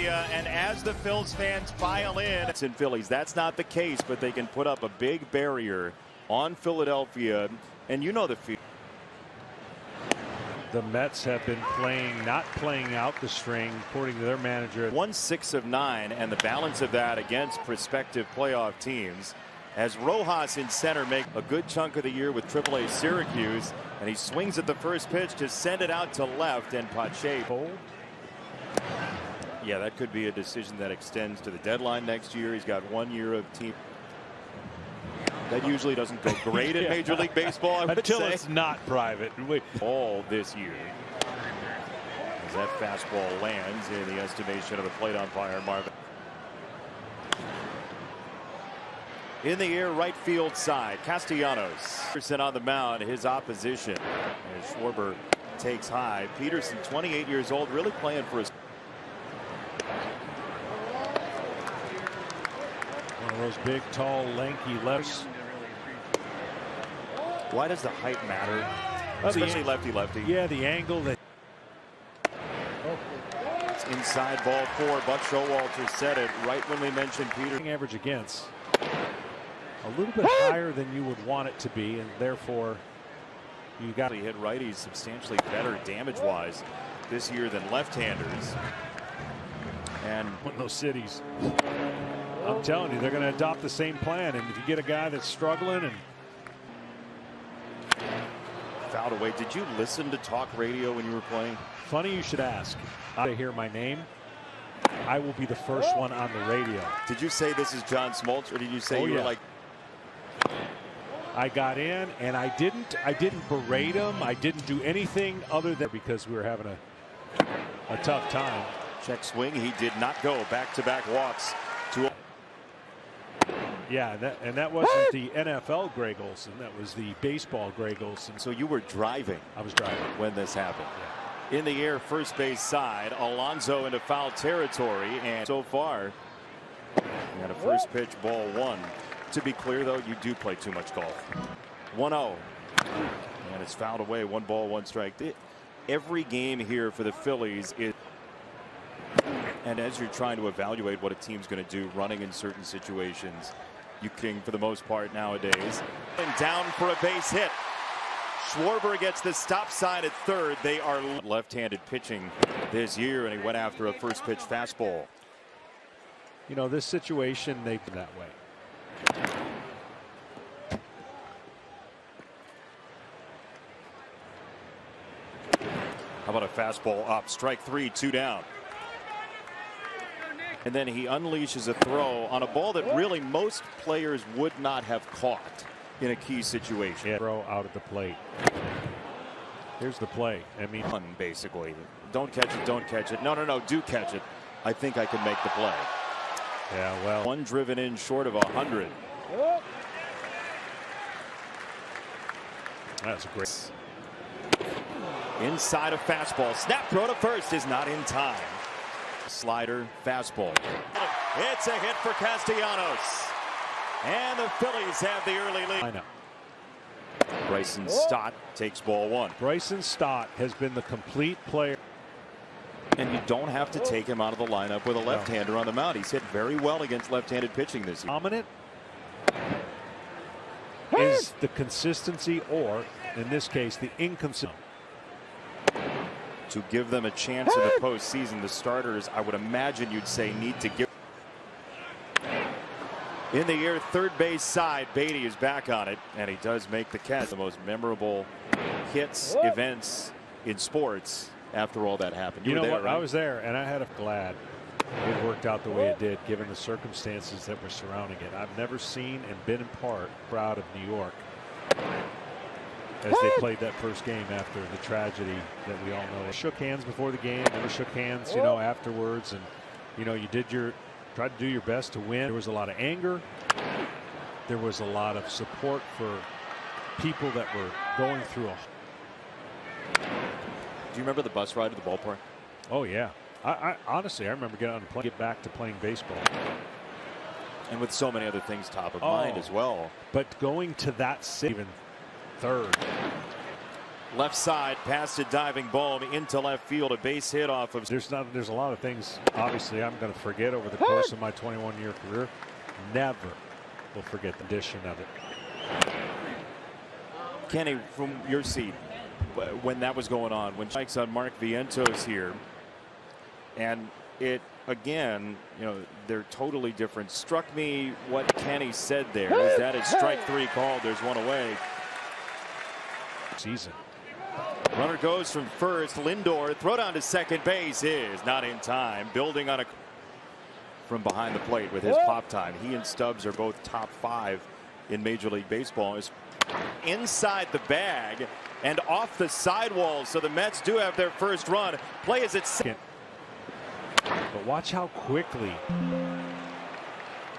Philadelphia, and as the Phillies fans file in, it's in Phillies. That's not the case, but they can put up a big barrier on Philadelphia, and you know the field. The Mets have been not playing out the string, according to their manager. 1-6 of 9, and the balance of that against prospective playoff teams. As Rojas in center make a good chunk of the year with AAA Syracuse, and he swings at the first pitch to send it out to left, and Pache. Yeah, that could be a decision that extends to the deadline next year. He's got 1 year of team. That usually doesn't go great in Major League Baseball, I would until say. It's not private. All this year. As that fastball lands in the estimation of the plate umpire, Marvin. In the air, right field side, Castellanos. Peterson on the mound, his opposition. As Schwarber takes high. Peterson, 28 years old, really playing for his. One of those big, tall, lanky lefters. Why does the height matter? Especially lefty-lefty. Yeah, the angle that. It's inside ball 4. Buck Showalter said it right when we mentioned Peter. Average against a little bit higher than you would want it to be, and therefore you got to hit righties substantially better damage-wise this year than left-handers. And one of those cities, I'm telling you, they're going to adopt the same plan. And if you get a guy that's struggling and fouled away. Did you listen to talk radio when you were playing? Funny you should ask. I hear my name, I will be the first one on the radio. Did you say this is John Smoltz, or did you say you were like? I got in and I didn't berate him. I didn't do anything other than because we were having a tough time. Check swing. He did not go. Back-to-back walks to. Yeah, and that wasn't the NFL Greg Olson. That was the baseball Greg Olson. So you were driving. I was driving when this happened. Yeah. In the air, first base side. Alonso into foul territory, and so far, he had a first pitch, ball 1. To be clear, though, you do play too much golf. 1-0, and it's fouled away. 1 ball, 1 strike. Every game here for the Phillies is. And as you're trying to evaluate what a team's going to do running in certain situations, you can, for the most part nowadays. And down for a base hit. Schwarber gets the stop sign at third. They are left-handed pitching this year, and he went after a first pitch fastball. You know, this situation, they've been that way. How about a fastball up? Strike 3, 2 down. And then he unleashes a throw on a ball that really most players would not have caught in a key situation. Yeah, throw out at the plate. Here's the play. I mean, basically, don't catch it, don't catch it. No, do catch it. I think I can make the play. Yeah, well, 1 driven in short of 100. That's a great. Inside a fastball. Snap throw to first is not in time. Slider, fastball. It's a hit for Castellanos. And the Phillies have the early lead. I know. Bryson Stott takes ball 1. Bryson Stott has been the complete player. And you don't have to take him out of the lineup with a left-hander on the mound. He's hit very well against left-handed pitching this year. Dominant is the consistency, or in this case, the inconsistency. To give them a chance in the postseason, the starters, I would imagine you'd say, need to give. In the air, third base side, Beatty is back on it, and he does make the catch. The most memorable hits, events in sports after all that happened. You know were there, what? right? I was there, and I had a glad it worked out the way it did, given the circumstances that were surrounding it. I've never seen and been in part proud of New York as they played that first game after the tragedy that we all know. Shook hands before the game, never shook hands, you know, afterwards, and you know, you tried to do your best to win. There was a lot of anger. There was a lot of support for people that were going through Do you remember the bus ride to the ballpark? Oh yeah. I honestly, I remember getting on the plane, get back to playing baseball. And with so many other things top of mind as well. But going to that city, even third. Left side, past a diving ball into left field, a base hit off of. There's a lot of things, obviously, I'm going to forget over the course of my 21-year career. Never will forget the addition of it. Kenny, from your seat, when that was going on, when strikes on Mark Vientos here, and it again, you know, they're totally different. Struck me what Kenny said there is that it's strike 3 called. There's one away. Season. Runner goes from first. Lindor throw down to second base is not in time. Building on a from behind the plate with his pop time. He and Stubbs are both top 5 in Major League Baseball. Is inside the bag and off the sidewall. So the Mets do have their first run. Play is at second. But watch how quickly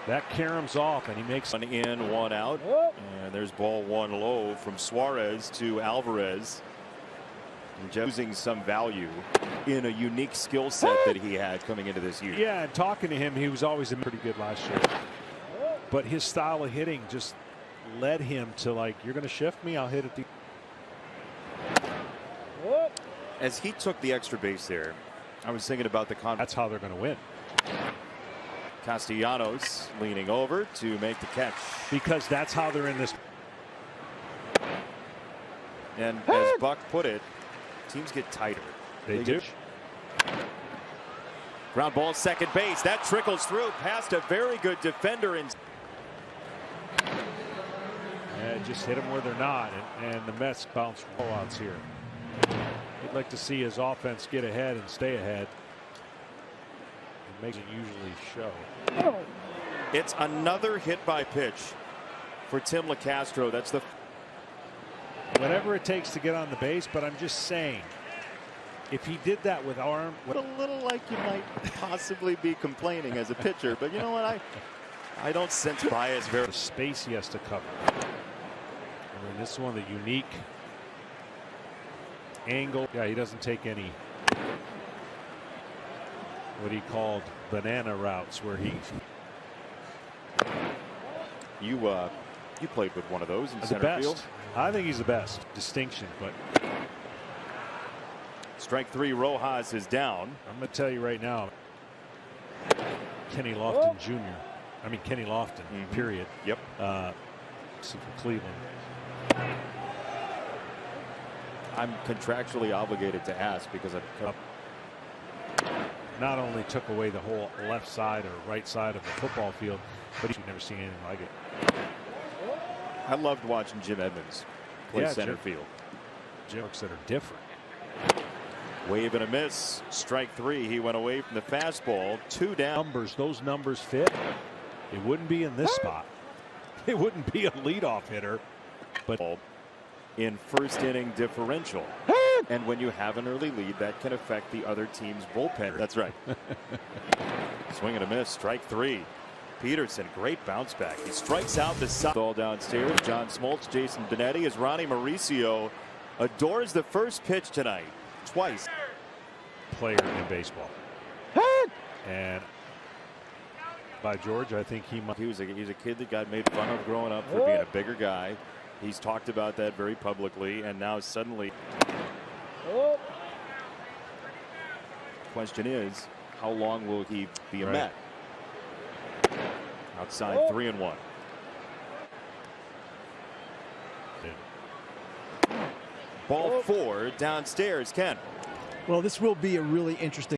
that caroms off, and he makes one in, one out, and there's ball 1 low from Suarez to Alvarez. And losing some value in a unique skill set that he had coming into this year. Yeah, and talking to him, he was always pretty good last year. But his style of hitting just led him to, like, you're going to shift me, I'll hit it. As he took the extra base there, I was thinking about the That's how they're going to win. Castellanos leaning over to make the catch. Because that's how they're in this. And as Buck put it, teams get tighter. They do. Ground ball second base. That trickles through past a very good defender. Yeah, just hit them where they're not. And the Mets bounce rollouts here. He'd like to see his offense get ahead and stay ahead. It makes it usually show. It's another hit by pitch for Tim LeCastro. That's the whatever it takes to get on the base, but I'm just saying, if he did that with arm, a little like you might possibly be complaining as a pitcher, but you know what, I don't sense bias very. The space he has to cover. I mean, this is one of the unique angle. Yeah, he doesn't take any what he called banana routes where he. You played with one of those in center best. field. I think he's the best. Distinction, but strike 3. Rojas is down. I'm going to tell you right now, Kenny Lofton Jr. I mean Kenny Lofton. Period. Yep. For Cleveland. I'm contractually obligated to ask because I not only took away the whole left side or right side of the football field, but you've never seen anything like it. I loved watching Jim Edmonds play center field. Jokes that are different. Wave and a miss. Strike 3. He went away from the fastball. 2 down. Those numbers fit. It wouldn't be in this spot. It wouldn't be a leadoff hitter. But in first inning differential. And when you have an early lead, that can affect the other team's bullpen. That's right. Swing and a miss. Strike 3. Peterson, great bounce back. He strikes out the side. Ball downstairs. John Smoltz, Jason Benetti, as Ronnie Mauricio adores the first pitch tonight. Twice. Player in baseball. And by George, I think he's Well, this will be a really interesting